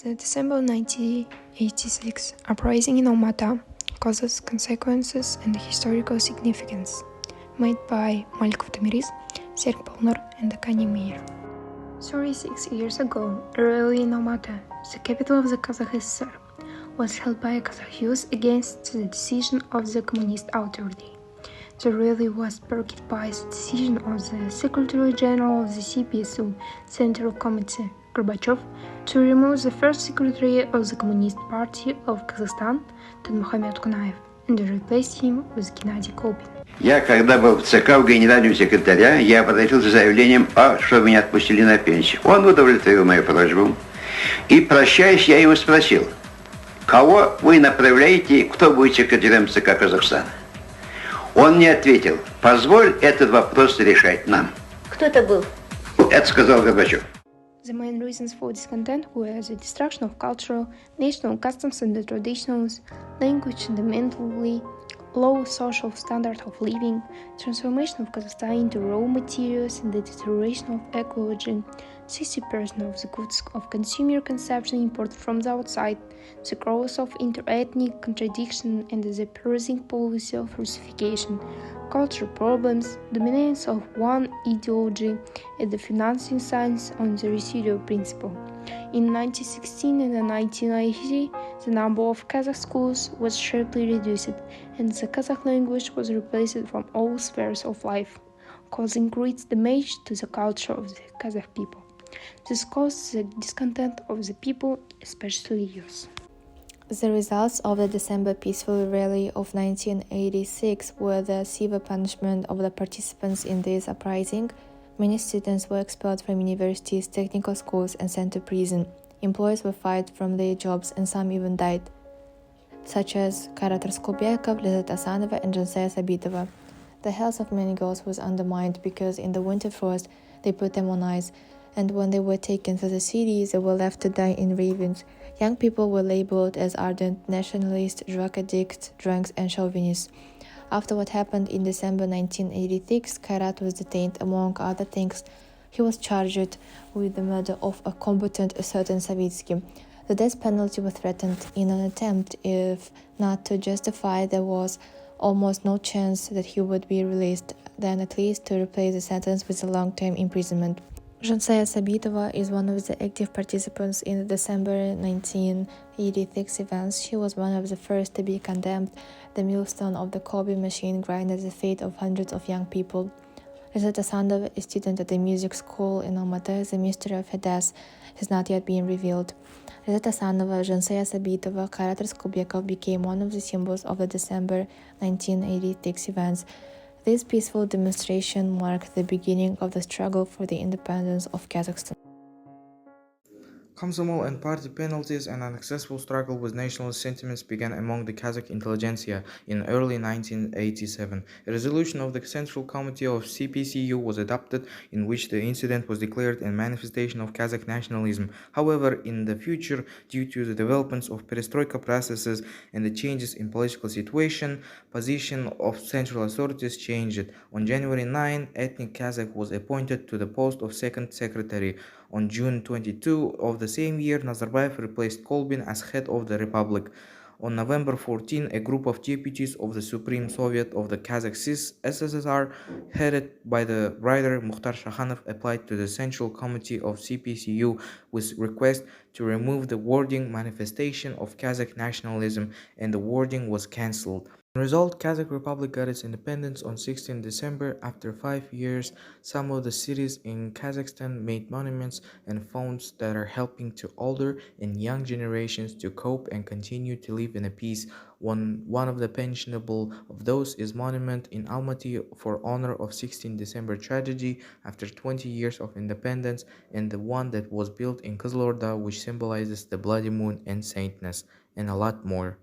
The December 1986 uprising in Almaty causes consequences and historical significance, made by Malikov Tamiris, Serg Polnor, and Akani Meir. 36 years ago, a rally in Almaty, the capital of the Kazakh SSR, was held by Kazakh youth against the decision of the communist authority. The rally was sparked by the decision of the Secretary General of the CPSU Central Committee, Gorbachev, to remove the first secretary of the Communist Party of Kazakhstan, Tadmuhamed Kunaev, and replace him with Gennady Kolbin. Я, когда был в ЦК у генерального секретаря, я подошел с заявлением, чтобы меня отпустили на пенсию. Он удовлетворил мою просьбу. И, прощаясь, я его спросил, кого вы направляете, кто будет секретарем ЦК Казахстана? Он мне ответил, позволь этот вопрос решать нам. Кто это был? Это сказал Горбачев. The main reasons for discontent were the destruction of cultural, national customs and the traditions, language and the mentally low social standard of living, transformation of Kazakhstan into raw materials and the deterioration of ecology, 60% of the goods of consumer consumption imported from the outside, the growth of inter-ethnic contradiction and the persisting policy of Russification, cultural problems, dominance of one ideology, and the financing science on the residual principle. In 1916 and 1980, the number of Kazakh schools was sharply reduced, and the Kazakh language was replaced from all spheres of life, causing great damage to the culture of the Kazakh people. This caused the discontent of the people, especially youth. The results of the December peaceful rally of 1986 were the severe punishment of the participants in this uprising. Many students were expelled from universities, technical schools, and sent to prison. Employees were fired from their jobs, and some even died, such as Kairat Raskolbekov, Lizet Asanova, and Janseya Sabitova. The health of many girls was undermined because in the winter frost they put them on ice, and when they were taken to the cities, they were left to die in ravines. Young people were labeled as ardent nationalists, drug addicts, drunks, and chauvinists. After what happened in December 1986, Kairat was detained. Among other things, he was charged with the murder of a combatant, a certain Savitsky. The death penalty was threatened in an attempt, if not to justify there was almost no chance that he would be released, then at least to replace the sentence with a long-term imprisonment. Janseya Sabitova is one of the active participants in the December 1986 events. She was one of the first to be condemned. The millstone of the Kolbe machine grinded the fate of hundreds of young people. Lizet Asanova, a student at the music school in Almaty, the mystery of her death has not yet been revealed. Lizet Asanova, Janseya Sabitova, Kairat Raskolbekov became one of the symbols of the December 1986 events. This peaceful demonstration marked the beginning of the struggle for the independence of Kazakhstan. Komsomol and party penalties and unsuccessful struggle with nationalist sentiments began among the Kazakh intelligentsia in early 1987. A resolution of the Central Committee of CPCU was adopted in which the incident was declared a manifestation of Kazakh nationalism. However, in the future, due to the developments of perestroika processes and the changes in political situation, position of central authorities changed. On January 9, ethnic Kazakh was appointed to the post of second secretary. On June 22 of the same year, Nazarbayev replaced Kolbin as head of the republic. On November 14, a group of deputies of the Supreme Soviet of the Kazakh SSR, headed by the writer Mukhtar Shakhanov, applied to the Central Committee of CPCU with request to remove the wording manifestation of Kazakh nationalism, and the wording was cancelled. As a result, Kazakh Republic got its independence on 16 December. After 5 years, some of the cities in Kazakhstan made monuments and fonts that are helping to older and young generations to cope and continue to live in peace. One of the pensionable of those is monument in Almaty for honor of 16 December tragedy after 20 years of independence, and the one that was built in Kızılorda, which symbolizes the bloody moon and saintness, and a lot more.